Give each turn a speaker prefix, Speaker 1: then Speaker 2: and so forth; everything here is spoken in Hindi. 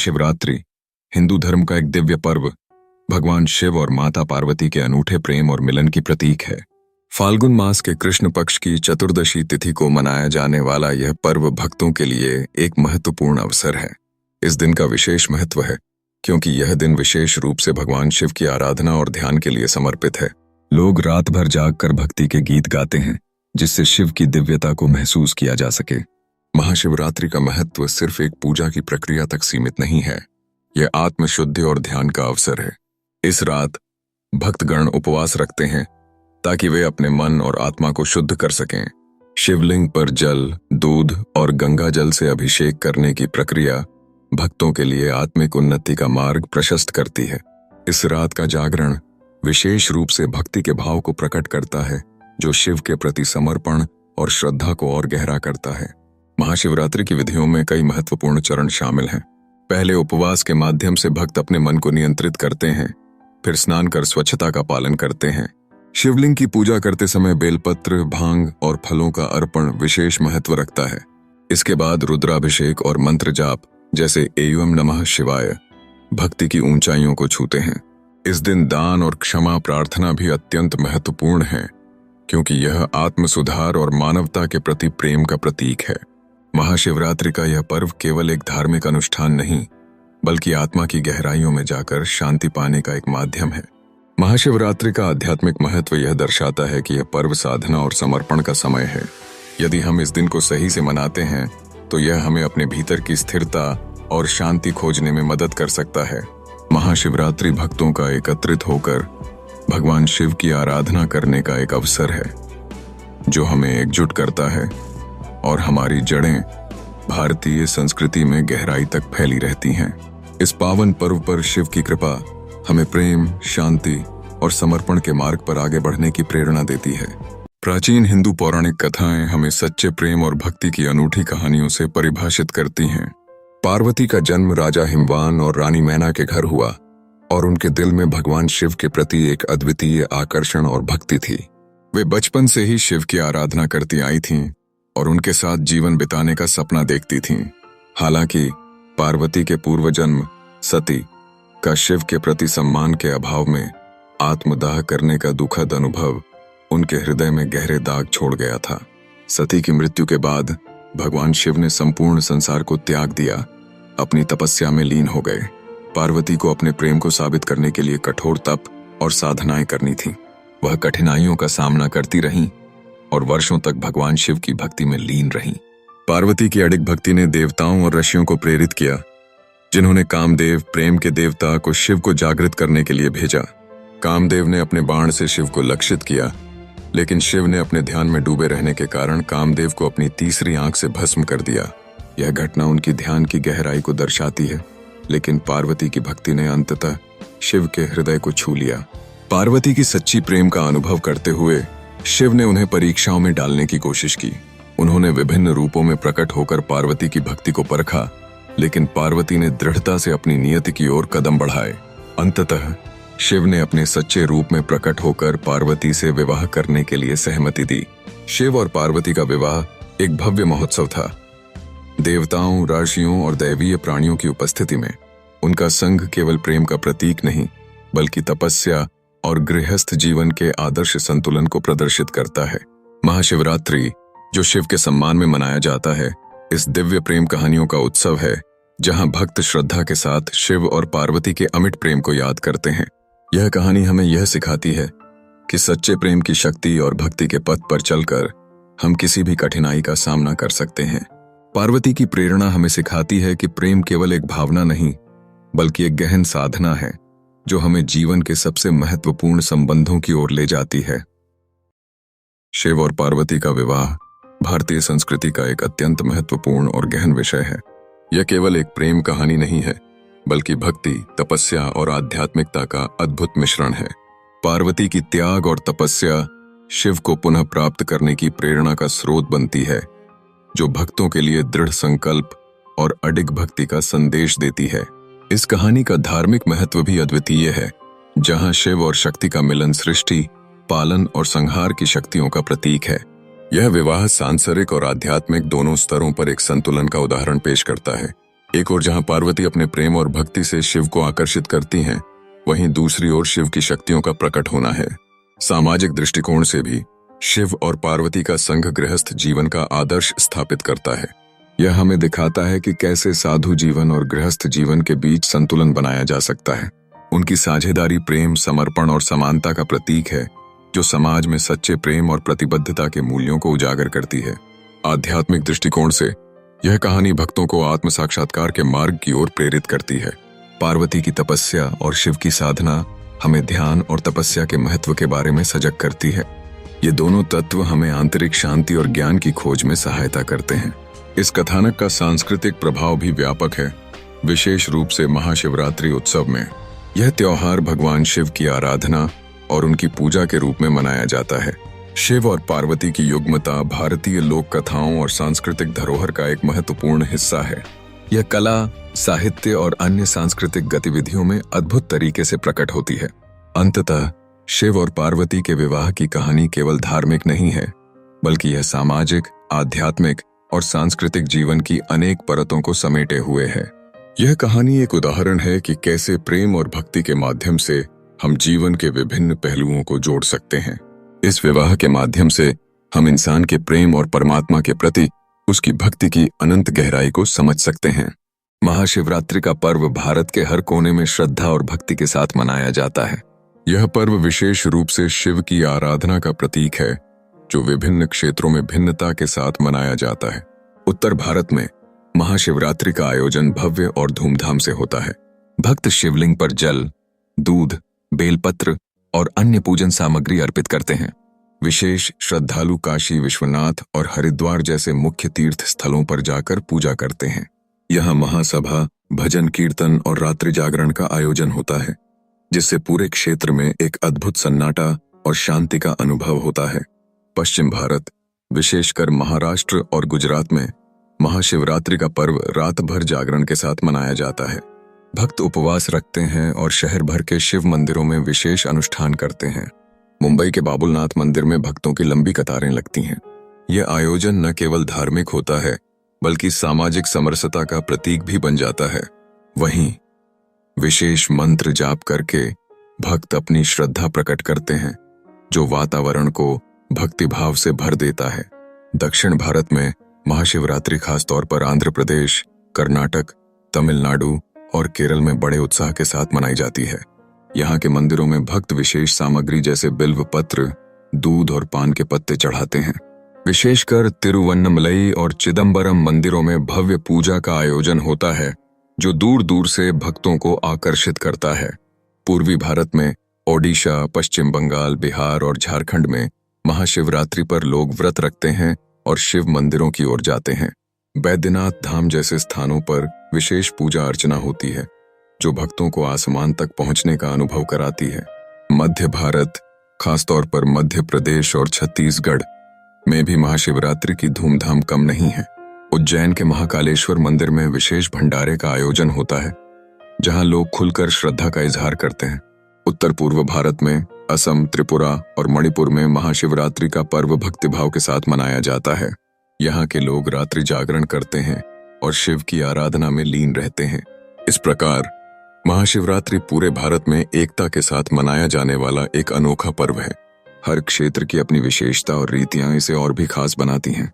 Speaker 1: महाशिवरात्रि हिंदू धर्म का एक दिव्य पर्व भगवान शिव और माता पार्वती के अनूठे प्रेम और मिलन की प्रतीक है। फाल्गुन मास के कृष्ण पक्ष की चतुर्दशी तिथि को मनाया जाने वाला यह पर्व भक्तों के लिए एक महत्वपूर्ण अवसर है। इस दिन का विशेष महत्व है क्योंकि यह दिन विशेष रूप से भगवान शिव की आराधना और ध्यान के लिए समर्पित है। लोग रात भर जागकर भक्ति के गीत गाते हैं जिससे शिव की दिव्यता को महसूस किया जा सके। महाशिवरात्रि का महत्व सिर्फ एक पूजा की प्रक्रिया तक सीमित नहीं है, यह आत्मशुद्धि और ध्यान का अवसर है। इस रात भक्तगण उपवास रखते हैं ताकि वे अपने मन और आत्मा को शुद्ध कर सकें। शिवलिंग पर जल, दूध और गंगा जल से अभिषेक करने की प्रक्रिया भक्तों के लिए आत्मिक उन्नति का मार्ग प्रशस्त करती है। इस रात का जागरण विशेष रूप से भक्ति के भाव को प्रकट करता है जो शिव के प्रति समर्पण और श्रद्धा को और गहरा करता है। महाशिवरात्रि की विधियों में कई महत्वपूर्ण चरण शामिल हैं। पहले उपवास के माध्यम से भक्त अपने मन को नियंत्रित करते हैं, फिर स्नान कर स्वच्छता का पालन करते हैं। शिवलिंग की पूजा करते समय बेलपत्र, भांग और फलों का अर्पण विशेष महत्व रखता है। इसके बाद रुद्राभिषेक और मंत्र जाप जैसे एवं नमः शिवाय भक्ति की ऊंचाइयों को छूते हैं। इस दिन दान और क्षमा प्रार्थना भी अत्यंत महत्वपूर्ण है क्योंकि यह आत्म सुधार और मानवता के प्रति प्रेम का प्रतीक है। महाशिवरात्रि का यह पर्व केवल एक धार्मिक अनुष्ठान नहीं बल्कि आत्मा की गहराइयों में जाकर शांति पाने का एक माध्यम है। महाशिवरात्रि का आध्यात्मिक महत्व यह दर्शाता है कि यह पर्व साधना और समर्पण का समय है। यदि हम इस दिन को सही से मनाते हैं तो यह हमें अपने भीतर की स्थिरता और शांति खोजने में मदद कर सकता है। महाशिवरात्रि भक्तों का एकत्रित होकर भगवान शिव की आराधना करने का एक अवसर है जो हमें एकजुट करता है और हमारी जड़ें भारतीय संस्कृति में गहराई तक फैली रहती हैं। इस पावन पर्व पर शिव की कृपा हमें प्रेम, शांति और समर्पण के मार्ग पर आगे बढ़ने की प्रेरणा देती है। प्राचीन हिंदू पौराणिक कथाएं हमें सच्चे प्रेम और भक्ति की अनूठी कहानियों से परिभाषित करती हैं। पार्वती का जन्म राजा हिमवान और रानी मैना के घर हुआ और उनके दिल में भगवान शिव के प्रति एक अद्वितीय आकर्षण और भक्ति थी। वे बचपन से ही शिव की आराधना करती आई थीं और उनके साथ जीवन बिताने का सपना देखती थीं। हालांकि पार्वती के पूर्व जन्म सती का शिव के प्रति सम्मान के अभाव में आत्मदाह करने का दुखद अनुभव उनके हृदय में गहरे दाग छोड़ गया था। सती की मृत्यु के बाद भगवान शिव ने संपूर्ण संसार को त्याग दिया, अपनी तपस्या में लीन हो गए। पार्वती को अपने प्रेम को साबित करने के लिए कठोर तप और साधनाएं करनी थीं। वह कठिनाइयों का सामना करती रहीं और वर्षों तक भगवान शिव की भक्ति में लीन रहीं। पार्वती की अडिग भक्ति ने देवताओं और ऋषियों को प्रेरित किया जिन्होंने कामदेव, प्रेम के देवता, को शिव को जागृत करने के लिए भेजा। कामदेव ने अपने बाण से शिव को लक्षित किया लेकिन शिव ने अपने ध्यान में डूबे रहने के कारण कामदेव को अपनी तीसरी आंख से भस्म कर दिया। यह घटना उनकी ध्यान की गहराई को दर्शाती है, लेकिन पार्वती की भक्ति ने अंततः शिव के हृदय को छू लिया। पार्वती की सच्ची प्रेम का अनुभव करते हुए शिव ने उन्हें परीक्षाओं में डालने की कोशिश की। उन्होंने विभिन्न रूपों में प्रकट होकर पार्वती की भक्ति को परखा, लेकिन पार्वती ने दृढ़ता से अपनी नियति की ओर कदम बढ़ाए। अंततः शिव ने अपने सच्चे रूप में प्रकट होकर पार्वती से विवाह करने के लिए सहमति दी। शिव और पार्वती का विवाह एक भव्य महोत्सव था। देवताओं, ऋषियों और दैवीय प्राणियों की उपस्थिति में उनका संग केवल प्रेम का प्रतीक नहीं बल्कि तपस्या और गृहस्थ जीवन के आदर्श संतुलन को प्रदर्शित करता है। महाशिवरात्रि जो शिव के सम्मान में मनाया जाता है, इस दिव्य प्रेम कहानियों का उत्सव है जहां भक्त श्रद्धा के साथ शिव और पार्वती के अमिट प्रेम को याद करते हैं। यह कहानी हमें यह सिखाती है कि सच्चे प्रेम की शक्ति और भक्ति के पथ पर चलकर हम किसी भी कठिनाई का सामना कर सकते हैं। पार्वती की प्रेरणा हमें सिखाती है कि प्रेम केवल एक भावना नहीं बल्कि एक गहन साधना है जो हमें जीवन के सबसे महत्वपूर्ण संबंधों की ओर ले जाती है। शिव और पार्वती का विवाह भारतीय संस्कृति का एक अत्यंत महत्वपूर्ण और गहन विषय है। यह केवल एक प्रेम कहानी नहीं है बल्कि भक्ति, तपस्या और आध्यात्मिकता का अद्भुत मिश्रण है। पार्वती की त्याग और तपस्या शिव को पुनः प्राप्त करने की प्रेरणा का स्रोत बनती है जो भक्तों के लिए दृढ़ संकल्प और अडिग भक्ति का संदेश देती है। इस कहानी का धार्मिक महत्व भी अद्वितीय है जहां शिव और शक्ति का मिलन सृष्टि, पालन और संहार की शक्तियों का प्रतीक है। यह विवाह सांसारिक और आध्यात्मिक दोनों स्तरों पर एक संतुलन का उदाहरण पेश करता है। एक ओर जहां पार्वती अपने प्रेम और भक्ति से शिव को आकर्षित करती हैं, वहीं दूसरी ओर शिव की शक्तियों का प्रकट होना है। सामाजिक दृष्टिकोण से भी शिव और पार्वती का संघ गृहस्थ जीवन का आदर्श स्थापित करता है। यह हमें दिखाता है कि कैसे साधु जीवन और गृहस्थ जीवन के बीच संतुलन बनाया जा सकता है। उनकी साझेदारी प्रेम, समर्पण और समानता का प्रतीक है, जो समाज में सच्चे प्रेम और प्रतिबद्धता के मूल्यों को उजागर करती है। आध्यात्मिक दृष्टिकोण से यह कहानी भक्तों को आत्म साक्षात्कार के मार्ग की ओर प्रेरित करती है। पार्वती की तपस्या और शिव की साधना हमें ध्यान और तपस्या के महत्व के बारे में सजग करती है। ये दोनों तत्व हमें आंतरिक शांति और ज्ञान की खोज में सहायता करते हैं। इस कथानक का सांस्कृतिक प्रभाव भी व्यापक है, विशेष रूप से महाशिवरात्रि उत्सव में। यह त्योहार भगवान शिव की आराधना और उनकी पूजा के रूप में मनाया जाता है। शिव और पार्वती की युग्मता भारतीय लोक कथाओं और सांस्कृतिक धरोहर का एक महत्वपूर्ण हिस्सा है। यह कला, साहित्य और अन्य सांस्कृतिक गतिविधियों में अद्भुत तरीके से प्रकट होती है। अंततः शिव और पार्वती के विवाह की कहानी केवल धार्मिक नहीं है, बल्कि यह सामाजिक, आध्यात्मिक और सांस्कृतिक जीवन की अनेक परतों को समेटे हुए है। यह कहानी एक उदाहरण है कि कैसे प्रेम और भक्ति के माध्यम से हम जीवन के विभिन्न पहलुओं को जोड़ सकते हैं। इस विवाह के माध्यम से हम इंसान के प्रेम और परमात्मा के प्रति उसकी भक्ति की अनंत गहराई को समझ सकते हैं। महाशिवरात्रि का पर्व भारत के हर कोने में श्रद्धा और भक्ति के साथ मनाया जाता है। यह पर्व विशेष रूप से शिव की आराधना का प्रतीक है, जो विभिन्न क्षेत्रों में भिन्नता के साथ मनाया जाता है। उत्तर भारत में महाशिवरात्रि का आयोजन भव्य और धूमधाम से होता है। भक्त शिवलिंग पर जल, दूध, बेलपत्र और अन्य पूजन सामग्री अर्पित करते हैं। विशेष श्रद्धालु काशी विश्वनाथ और हरिद्वार जैसे मुख्य तीर्थ स्थलों पर जाकर पूजा करते हैं। यहाँ महासभा, भजन कीर्तन और रात्रि जागरण का आयोजन होता है, जिससे पूरे क्षेत्र में एक अद्भुत सन्नाटा और शांति का अनुभव होता है। पश्चिम भारत, विशेषकर महाराष्ट्र और गुजरात में महाशिवरात्रि का पर्व रात भर जागरण के साथ मनाया जाता है। भक्त उपवास रखते हैं और शहर भर के शिव मंदिरों में विशेष अनुष्ठान करते हैं। मुंबई के बाबुलनाथ मंदिर में भक्तों की लंबी कतारें लगती हैं। यह आयोजन न केवल धार्मिक होता है, बल्कि सामाजिक समरसता का प्रतीक भी बन जाता है। वहीं विशेष मंत्र जाप करके भक्त अपनी श्रद्धा प्रकट करते हैं, जो वातावरण को भक्तिभाव से भर देता है। दक्षिण भारत में महाशिवरात्रि खासतौर पर आंध्र प्रदेश, कर्नाटक, तमिलनाडु और केरल में बड़े उत्साह के साथ मनाई जाती है। यहाँ के मंदिरों में भक्त विशेष सामग्री जैसे बिल्व पत्र, दूध और पान के पत्ते चढ़ाते हैं। विशेषकर तिरुवन्नमलई और चिदम्बरम मंदिरों में भव्य पूजा का आयोजन होता है, जो दूर दूर से भक्तों को आकर्षित करता है। पूर्वी भारत में ओडिशा, पश्चिम बंगाल, बिहार और झारखंड में महाशिवरात्रि पर लोग व्रत रखते हैं और शिव मंदिरों की ओर जाते हैं। बैद्यनाथ धाम जैसे स्थानों पर विशेष पूजा अर्चना होती है, जो भक्तों को आसमान तक पहुंचने का अनुभव कराती है। मध्य भारत, खासतौर पर मध्य प्रदेश और छत्तीसगढ़ में भी महाशिवरात्रि की धूमधाम कम नहीं है। उज्जैन के महाकालेश्वर मंदिर में विशेष भंडारे का आयोजन होता है, जहां लोग खुलकर श्रद्धा का इजहार करते हैं। उत्तर पूर्व भारत में असम, त्रिपुरा और मणिपुर में महाशिवरात्रि का पर्व भक्तिभाव के साथ मनाया जाता है। यहाँ के लोग रात्रि जागरण करते हैं और शिव की आराधना में लीन रहते हैं। इस प्रकार महाशिवरात्रि पूरे भारत में एकता के साथ मनाया जाने वाला एक अनोखा पर्व है। हर क्षेत्र की अपनी विशेषता और रीतियां इसे और भी खास बनाती हैं।